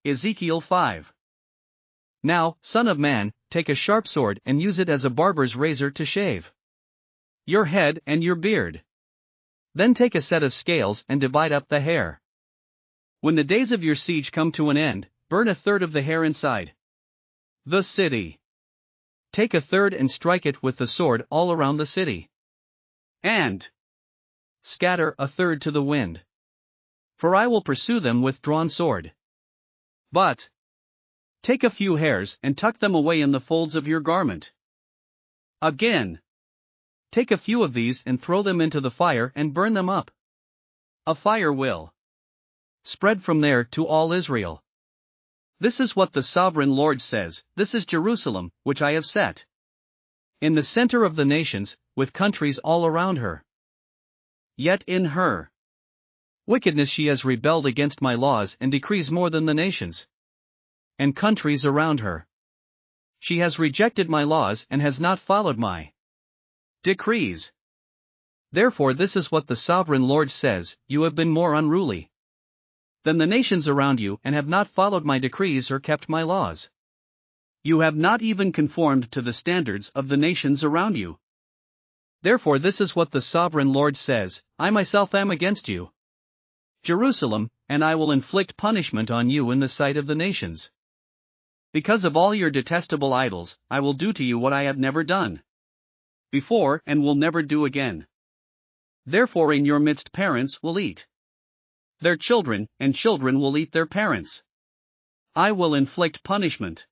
Ezekiel 5. Now, son of man, take a sharp sword and use it as a barber's razor to shave your head and your beard. Then take a set of scales and divide up the hair. When the days of your siege come to an end, burn a third of the hair inside the city. Take a third and strike it with the sword all around the city. And scatter a third to the wind. For I will pursue them with drawn sword. But take a few hairs and tuck them away in the folds of your garment. Again, take a few of these and throw them into the fire and burn them up. A fire will spread from there to all Israel. This is what the sovereign Lord says. This is Jerusalem, which I have set in the center of the nations, with countries all around her. Yet in her wickedness she has rebelled against my laws and decrees more than the nations and countries around her. She has rejected my laws and has not followed my decrees. Therefore this is what the sovereign Lord says: you have been more unruly than the nations around you and have not followed my decrees or kept my laws. You have not even conformed to the standards of the nations around you. Therefore this is what the sovereign Lord says: I myself am against you, Jerusalem, and I will inflict punishment on you in the sight of the nations. Because of all your detestable idols, I will do to you what I have never done before and will never do again. Therefore in your midst parents will eat their children, and children will eat their parents. I will inflict punishment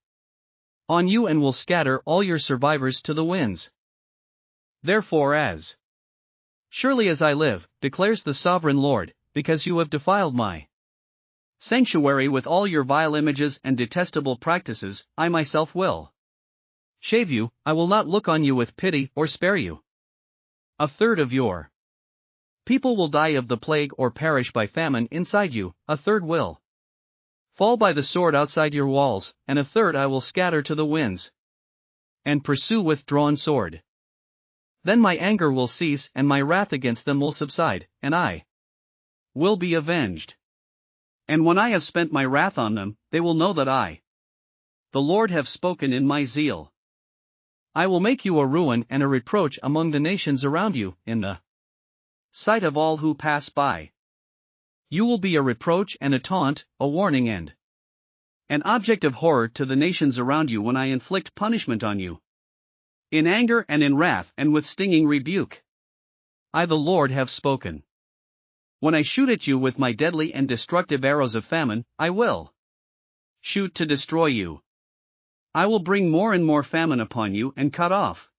on you and will scatter all your survivors to the winds. Therefore as surely as I live, declares the sovereign Lord, because you have defiled my sanctuary with all your vile images and detestable practices, I myself will shave you. I will not look on you with pity or spare you. A third of your people will die of the plague or perish by famine inside you, a third will fall by the sword outside your walls, and a third I will scatter to the winds and pursue with drawn sword. Then my anger will cease and my wrath against them will subside, and I will be avenged. And when I have spent my wrath on them, they will know that I, the Lord, have spoken in my zeal. I will make you a ruin and a reproach among the nations around you, in the sight of all who pass by. You will be a reproach and a taunt, a warning and an object of horror to the nations around you when I inflict punishment on you, in anger and in wrath and with stinging rebuke. I the Lord have spoken. When I shoot at you with my deadly and destructive arrows of famine, I will shoot to destroy you. I will bring more and more famine upon you and cut off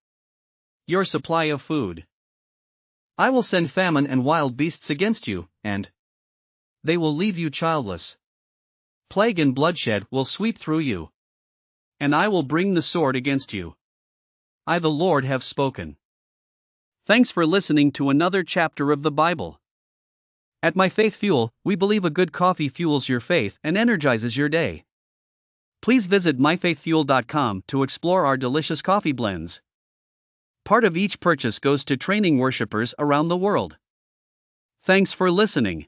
your supply of food. I will send famine and wild beasts against you, and they will leave you childless. Plague and bloodshed will sweep through you, and I will bring the sword against you. I the Lord have spoken. Thanks for listening to another chapter of the Bible. At My Faith Fuel, we believe a good coffee fuels your faith and energizes your day. Please visit myfaithfuel.com to explore our delicious coffee blends. Part of each purchase goes to training worshipers around the world. Thanks for listening.